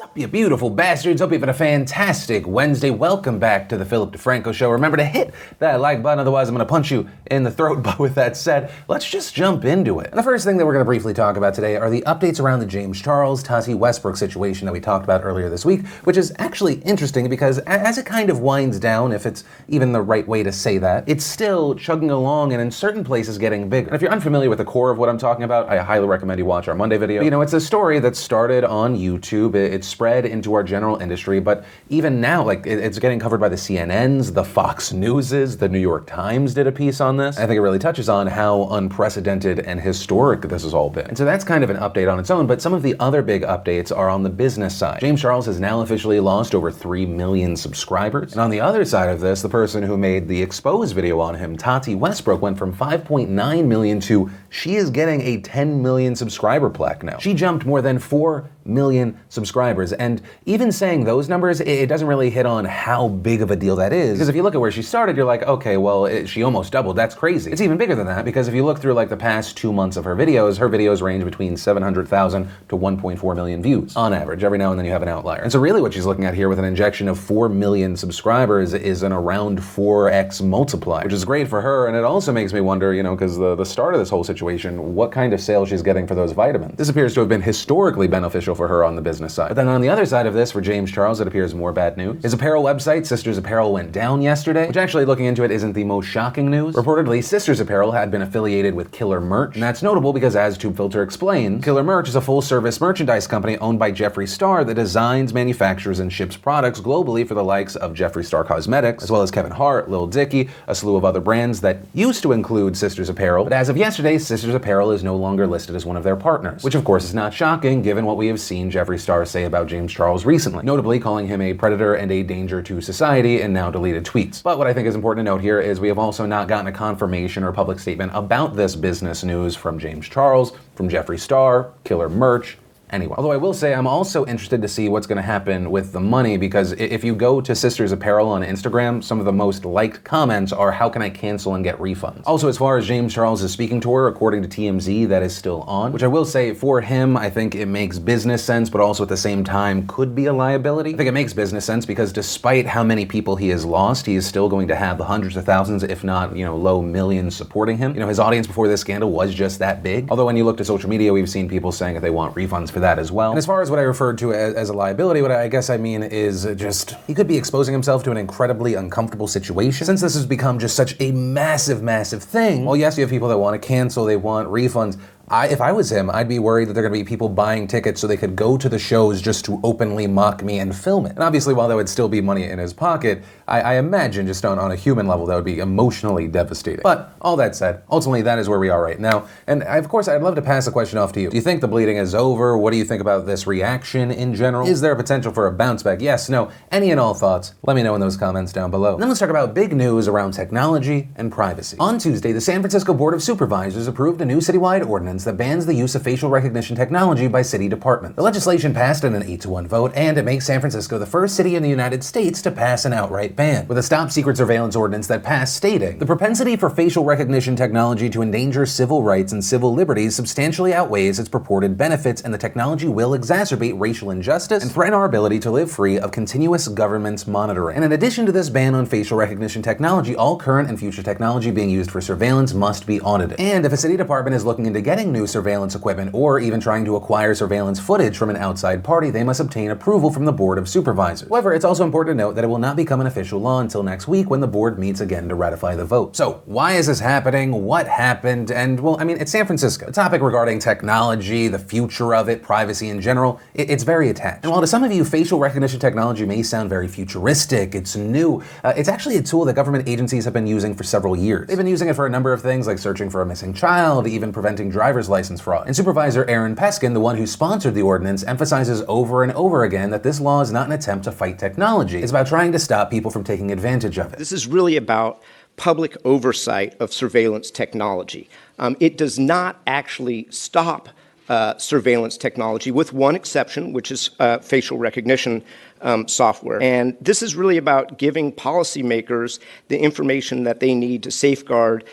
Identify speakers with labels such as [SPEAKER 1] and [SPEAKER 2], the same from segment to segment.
[SPEAKER 1] Up, you beautiful bastards. Hope you've had a fantastic Wednesday. Welcome back to the Philip DeFranco Show. Remember to hit that like button, otherwise I'm going to punch you in the throat. But with that said, let's just jump into it. And the first thing that we're going to briefly talk about today are the updates around the James Charles, Tati Westbrook situation that we talked about earlier this week, which is actually interesting because as it kind of winds down, if it's even the right way to say that, it's still chugging along and in certain places getting bigger. And if you're unfamiliar with the core of what I'm talking about, I highly recommend you watch our Monday video. But, it's a story that started on YouTube. It's spread into our general industry, but even now, it's getting covered by the CNNs, the Fox Newses, the New York Times did a piece on this. I think it really touches on how unprecedented and historic this has all been. And so that's kind of an update on its own, but some of the other big updates are on the business side. James Charles has now officially lost over 3 million subscribers. And on the other side of this, the person who made the expose video on him, Tati Westbrook, went from 5.9 million to she is getting a 10 million subscriber plaque now. She jumped more than 4 million subscribers. And even saying those numbers, it doesn't really hit on how big of a deal that is. Because if you look at where she started, you're like, okay, well, she almost doubled. That's crazy. It's even bigger than that because if you look through the past 2 months of her videos range between 700,000 to 1.4 million views on average. Every now and then you have an outlier. And so really what she's looking at here with an injection of 4 million subscribers is an around 4x multiplier, which is great for her. And it also makes me wonder, because the start of this whole situation, what kind of sales she's getting for those vitamins. This appears to have been historically beneficial for her on the business side. But then on the other side of this, for James Charles, it appears more bad news. His apparel website, Sisters Apparel, went down yesterday, which actually looking into it isn't the most shocking news. Reportedly, Sisters Apparel had been affiliated with Killer Merch, and that's notable because as TubeFilter explains, Killer Merch is a full-service merchandise company owned by Jeffree Star that designs, manufactures, and ships products globally for the likes of Jeffree Star Cosmetics, as well as Kevin Hart, Lil Dicky, a slew of other brands that used to include Sisters Apparel, but as of yesterday, Sisters Apparel is no longer listed as one of their partners, which of course is not shocking given what we have seen Jeffree Star say about James Charles recently, notably calling him a predator and a danger to society in now deleted tweets. But what I think is important to note here is we have also not gotten a confirmation or public statement about this business news from James Charles, from Jeffree Star, Killer Merch, anyone. Although I will say I'm also interested to see what's going to happen with the money because if you go to Sisters Apparel on Instagram, some of the most liked comments are, how can I cancel and get refunds? Also, as far as James Charles' speaking tour, according to TMZ, that is still on, which I will say for him, I think it makes business sense, but also at the same time could be a liability. I think it makes business sense because despite how many people he has lost, he is still going to have the hundreds of thousands, if not, low millions supporting him. His audience before this scandal was just that big. Although when you look to social media, we've seen people saying that they want refunds for that as well. And as far as what I referred to as a liability, what I guess I mean is just he could be exposing himself to an incredibly uncomfortable situation. Since this has become just such a massive, massive thing, well, yes, you have people that want to cancel, they want refunds. If I was him, I'd be worried that there are going to be people buying tickets so they could go to the shows just to openly mock me and film it. And obviously, while there would still be money in his pocket, I imagine just on a human level, that would be emotionally devastating. But all that said, ultimately, that is where we are right now. And of course, I'd love to pass the question off to you. Do you think the bleeding is over? What do you think about this reaction in general? Is there a potential for a bounce back? Yes, no, any and all thoughts? Let me know in those comments down below. And then let's talk about big news around technology and privacy. On Tuesday, the San Francisco Board of Supervisors approved a new citywide ordinance that bans the use of facial recognition technology by city departments. The legislation passed in an 8-1 vote, and it makes San Francisco the first city in the United States to pass an outright ban, with a stop-secret surveillance ordinance that passed stating, the propensity for facial recognition technology to endanger civil rights and civil liberties substantially outweighs its purported benefits, and the technology will exacerbate racial injustice and threaten our ability to live free of continuous government's monitoring. And in addition to this ban on facial recognition technology, all current and future technology being used for surveillance must be audited. And if a city department is looking into getting new surveillance equipment or even trying to acquire surveillance footage from an outside party, they must obtain approval from the Board of Supervisors. However, it's also important to note that it will not become an official law until next week when the board meets again to ratify the vote. So, why is this happening? What happened? And, well, it's San Francisco. The topic regarding technology, the future of it, privacy in general, it's very attached. And while to some of you, facial recognition technology may sound very futuristic, it's new, it's actually a tool that government agencies have been using for several years. They've been using it for a number of things like searching for a missing child, even preventing driver's license fraud. And Supervisor Aaron Peskin, the one who sponsored the ordinance, emphasizes over and over again that this law is not an attempt to fight technology. It's about trying to stop people from taking advantage of it.
[SPEAKER 2] This is really about public oversight of surveillance technology. It does not actually stop surveillance technology, with one exception, which is facial recognition software. And this is really about giving policymakers the information that they need to safeguard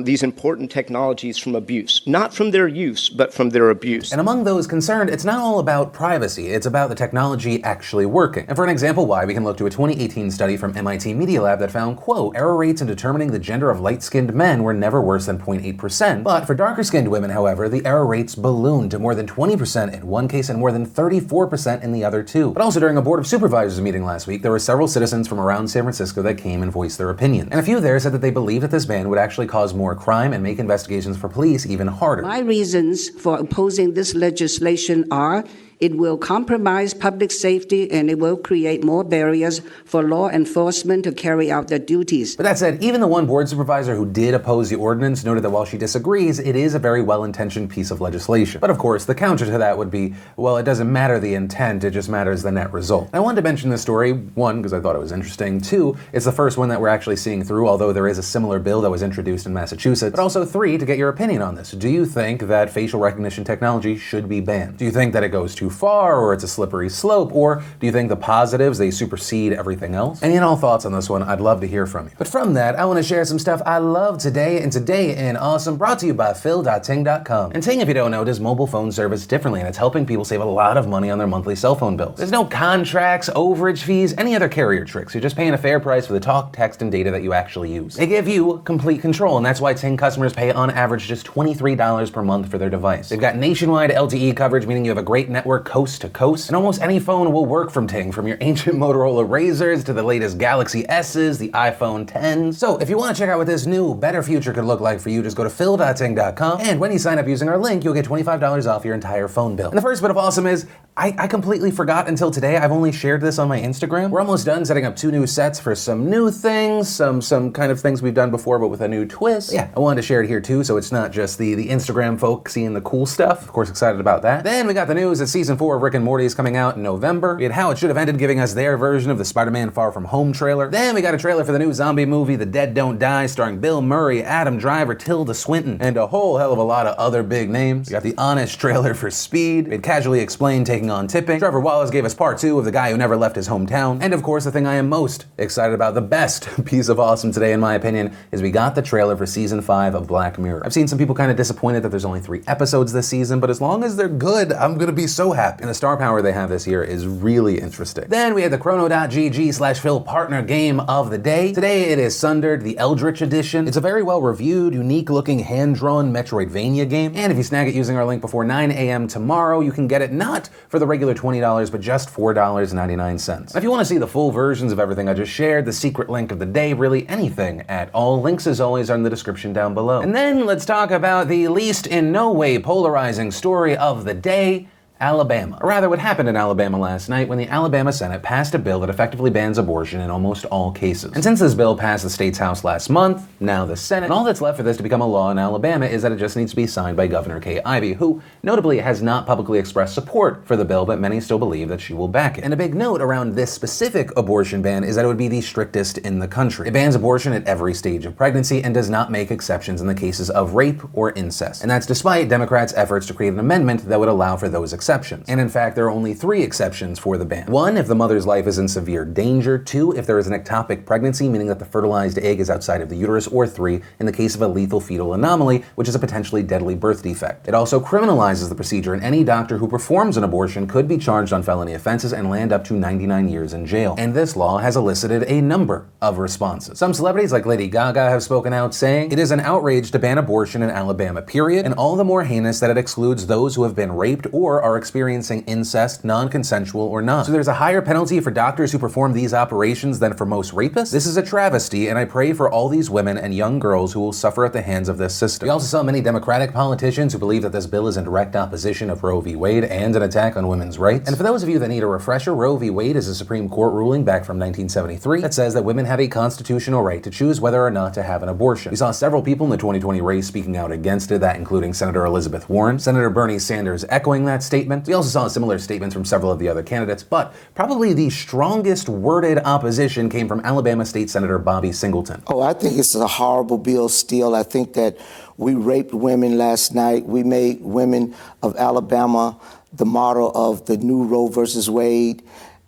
[SPEAKER 2] these important technologies from abuse. Not from their use, but from their abuse.
[SPEAKER 1] And among those concerned, it's not all about privacy, it's about the technology actually working. And for an example why, we can look to a 2018 study from MIT Media Lab that found, quote, error rates in determining the gender of light-skinned men were never worse than 0.8%. But for darker-skinned women, however, the error rates ballooned to more than 20% in one case and more than 34% in the other two. But also during a Board of Supervisors meeting last week, there were several citizens from around San Francisco that came and voiced their opinions. And a few there said that they believed that this ban would actually cause more crime and make investigations for police even harder.
[SPEAKER 3] My reasons for opposing this legislation are: it will compromise public safety and it will create more barriers for law enforcement to carry out their duties.
[SPEAKER 1] But that said, even the one board supervisor who did oppose the ordinance noted that while she disagrees, it is a very well-intentioned piece of legislation. But of course, the counter to that would be, well, it doesn't matter the intent, it just matters the net result. And I wanted to mention this story, one, because I thought it was interesting, two, it's the first one that we're actually seeing through, although there is a similar bill that was introduced in Massachusetts, but also three, to get your opinion on this. Do you think that facial recognition technology should be banned? Do you think that it goes too far, or it's a slippery slope, or do you think the positives, they supersede everything else? Any and all thoughts on this one, I'd love to hear from you. But from that, I want to share some stuff I love today, and Today in Awesome, brought to you by Phil.Ting.com. And Ting, if you don't know, does mobile phone service differently, and it's helping people save a lot of money on their monthly cell phone bills. There's no contracts, overage fees, any other carrier tricks. You're just paying a fair price for the talk, text, and data that you actually use. They give you complete control, and that's why Ting customers pay on average just $23 per month for their device. They've got nationwide LTE coverage, meaning you have a great network coast to coast, and almost any phone will work from Ting, from your ancient Motorola Razrs to the latest Galaxy S's, the iPhone 10s. So if you want to check out what this new, better future could look like for you, just go to Phil.Ting.com, and when you sign up using our link, you'll get $25 off your entire phone bill. And the first bit of awesome is, I completely forgot until today. I've only shared this on my Instagram. We're almost done setting up 2 new sets for some new things, some kind of things we've done before, but with a new twist. Yeah, I wanted to share it here too, so it's not just the Instagram folk seeing the cool stuff. Of course, excited about that. Then we got the news that season 4 of Rick and Morty is coming out in November. We had How It Should Have Ended giving us their version of the Spider-Man Far From Home trailer. Then we got a trailer for the new zombie movie, The Dead Don't Die, starring Bill Murray, Adam Driver, Tilda Swinton, and a whole hell of a lot of other big names. We got the Honest trailer for Speed. We had Casually Explained taking on Tipping. Trevor Wallace gave us part 2 of The Guy Who Never Left His Hometown. And of course, the thing I am most excited about, the best piece of awesome today in my opinion, is we got the trailer for season 5 of Black Mirror. I've seen some people kind of disappointed that there's only 3 episodes this season, but as long as they're good, I'm gonna be so happy. And the star power they have this year is really interesting. Then we had the Chrono.gg/Phil partner game of the day. Today it is Sundered, the Eldritch edition. It's a very well reviewed, unique looking, hand-drawn Metroidvania game. And if you snag it using our link before 9 a.m. tomorrow, you can get it not for the regular $20, but just $4.99. And if you want to see the full versions of everything I just shared, the secret link of the day, really anything at all, links as always are in the description down below. And then let's talk about the least in no way polarizing story of the day, Alabama. Or rather, what happened in Alabama last night when the Alabama Senate passed a bill that effectively bans abortion in almost all cases. And since this bill passed the state's House last month, now the Senate, and all that's left for this to become a law in Alabama is that it just needs to be signed by Governor Kay Ivey, who notably has not publicly expressed support for the bill, but many still believe that she will back it. And a big note around this specific abortion ban is that it would be the strictest in the country. It bans abortion at every stage of pregnancy and does not make exceptions in the cases of rape or incest. And that's despite Democrats' efforts to create an amendment that would allow for those exceptions. And in fact, there are only 3 exceptions for the ban. 1, if the mother's life is in severe danger. 2, if there is an ectopic pregnancy, meaning that the fertilized egg is outside of the uterus. Or 3, in the case of a lethal fetal anomaly, which is a potentially deadly birth defect. It also criminalizes the procedure, and any doctor who performs an abortion could be charged on felony offenses and land up to 99 years in jail. And this law has elicited a number of responses. Some celebrities like Lady Gaga have spoken out saying, "It is an outrage to ban abortion in Alabama, period, and all the more heinous that it excludes those who have been raped or are experiencing incest, non-consensual or not. So there's a higher penalty for doctors who perform these operations than for most rapists? This is a travesty, and I pray for all these women and young girls who will suffer at the hands of this system." We also saw many Democratic politicians who believe that this bill is in direct opposition of Roe v. Wade and an attack on women's rights. And for those of you that need a refresher, Roe v. Wade is a Supreme Court ruling back from 1973 that says that women have a constitutional right to choose whether or not to have an abortion. We saw several people in the 2020 race speaking out against it, that including Senator Elizabeth Warren, Senator Bernie Sanders echoing that statement, statement. We also saw similar statements from several of the other candidates, but probably the strongest worded opposition came from Alabama State Senator Bobby Singleton.
[SPEAKER 4] Oh, I think it's a horrible bill still. I think that we raped women last night. We made women of Alabama the model of the new Roe versus Wade.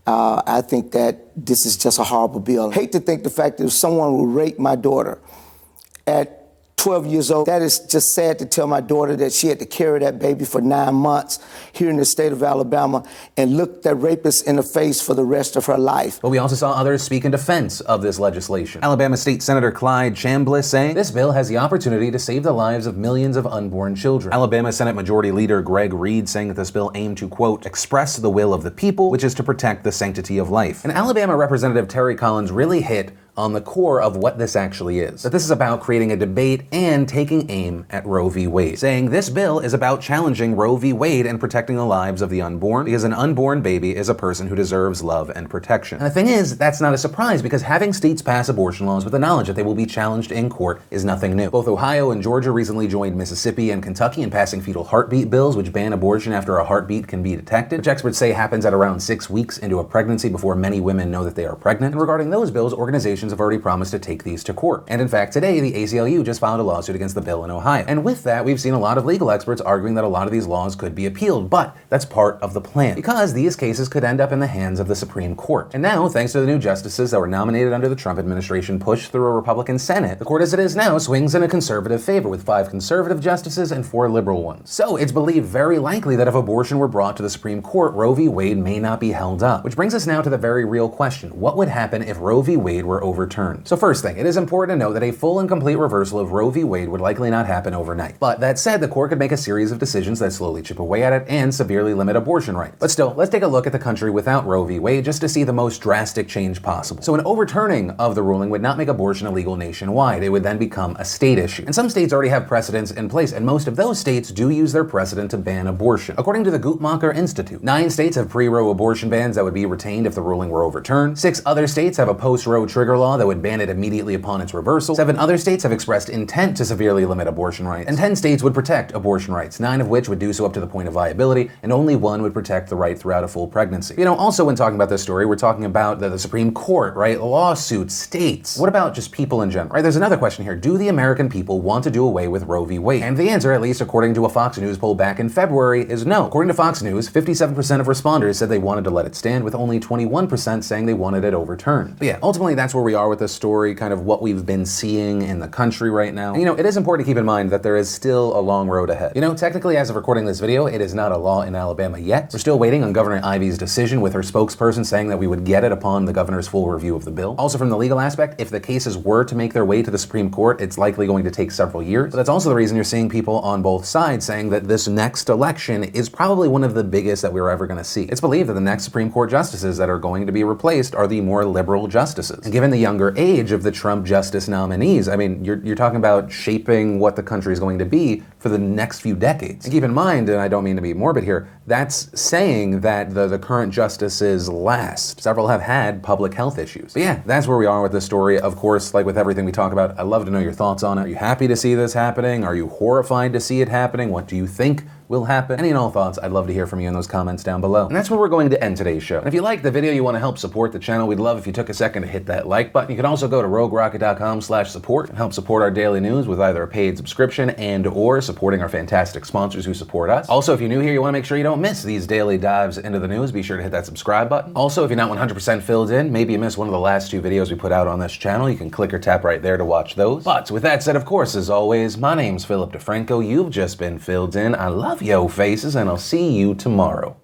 [SPEAKER 4] I think that this is just a horrible bill. I hate to think the fact that if someone will rape my daughter at 12 years old, that is just sad to tell my daughter that she had to carry that baby for 9 months here in the state of Alabama and look that rapist in the face for the rest of her life.
[SPEAKER 1] But we also saw others speak in defense of this legislation. Alabama State Senator Clyde Chambliss saying, "This bill has the opportunity to save the lives of millions of unborn children." Alabama Senate Majority Leader Greg Reed saying that this bill aimed to, quote, express the will of the people, which is to protect the sanctity of life. And Alabama Representative Terry Collins really hit on the core of what this actually is. That this is about creating a debate and taking aim at Roe v. Wade. Saying this bill is about challenging Roe v. Wade and protecting the lives of the unborn, because an unborn baby is a person who deserves love and protection. And the thing is, that's not a surprise, because having states pass abortion laws with the knowledge that they will be challenged in court is nothing new. Both Ohio and Georgia recently joined Mississippi and Kentucky in passing fetal heartbeat bills, which ban abortion after a heartbeat can be detected, which experts say happens at around 6 weeks into a pregnancy before many women know that they are pregnant. And regarding those bills, organizations have already promised to take these to court. And in fact, today, the ACLU just filed a lawsuit against the bill in Ohio. And with that, we've seen a lot of legal experts arguing that a lot of these laws could be appealed, but that's part of the plan, because these cases could end up in the hands of the Supreme Court. And now, thanks to the new justices that were nominated under the Trump administration pushed through a Republican Senate, the court as it is now swings in a conservative favor, with 5 conservative justices and 4 liberal ones. So it's believed very likely that if abortion were brought to the Supreme Court, Roe v. Wade may not be held up. Which brings us now to the very real question: what would happen if Roe v. Wade were overturned? So first thing, it is important to note that a full and complete reversal of Roe v. Wade would likely not happen overnight. But that said, the court could make a series of decisions that slowly chip away at it and severely limit abortion rights. But still, let's take a look at the country without Roe v. Wade just to see the most drastic change possible. So an overturning of the ruling would not make abortion illegal nationwide. It would then become a state issue. And some states already have precedents in place, and most of those states do use their precedent to ban abortion. According to the Guttmacher Institute, 9 states have pre-Roe abortion bans that would be retained if the ruling were overturned. 6 other states have a post-Roe trigger law that would ban it immediately upon its reversal. 7 other states have expressed intent to severely limit abortion rights. And 10 states would protect abortion rights, 9 of which would do so up to the point of viability, and only 1 would protect the right throughout a full pregnancy. You know, also when talking about this story, we're talking about the Supreme Court, right? Lawsuits, states. What about just people in general? Right, there's another question here. Do the American people want to do away with Roe v. Wade? And the answer, at least according to a Fox News poll back in February, is no. According to Fox News, 57% of responders said they wanted to let it stand, with only 21% saying they wanted it overturned. But yeah, ultimately that's where we are with this story, kind of what we've been seeing in the country right now. And, you know, it is important to keep in mind that there is still a long road ahead. You know, technically, as of recording this video, it is not a law in Alabama yet. We're still waiting on Governor Ivey's decision, with her spokesperson saying that we would get it upon the governor's full review of the bill. Also, from the legal aspect, if the cases were to make their way to the Supreme Court, it's likely going to take several years. But that's also the reason you're seeing people on both sides saying that this next election is probably one of the biggest that we're ever going to see. It's believed that the next Supreme Court justices that are going to be replaced are the more liberal justices. And given the younger age of the Trump justice nominees, I mean, you're talking about shaping what the country is going to be for the next few decades. And keep in mind, and I don't mean to be morbid here, that's saying that the current justices last. Several have had public health issues. But yeah, that's where we are with this story. Of course, like with everything we talk about, I'd love to know your thoughts on it. Are you happy to see this happening? Are you horrified to see it happening? What do you think will happen? Any and all thoughts, I'd love to hear from you in those comments down below. And that's where we're going to end today's show. And if you like the video, you want to help support the channel, we'd love if you took a second to hit that like button. You can also go to roguerocket.com/support and help support our daily news with either a paid subscription and or supporting our fantastic sponsors who support us. Also, if you're new here, you want to make sure you don't miss these daily dives into the news, be sure to hit that subscribe button. Also, if you're not 100% filled in, maybe you missed one of the last 2 videos we put out on this channel, you can click or tap right there to watch those. But with that said, of course, as always, my name's Philip DeFranco. You've just been filled in. I love yo faces, and I'll see you tomorrow.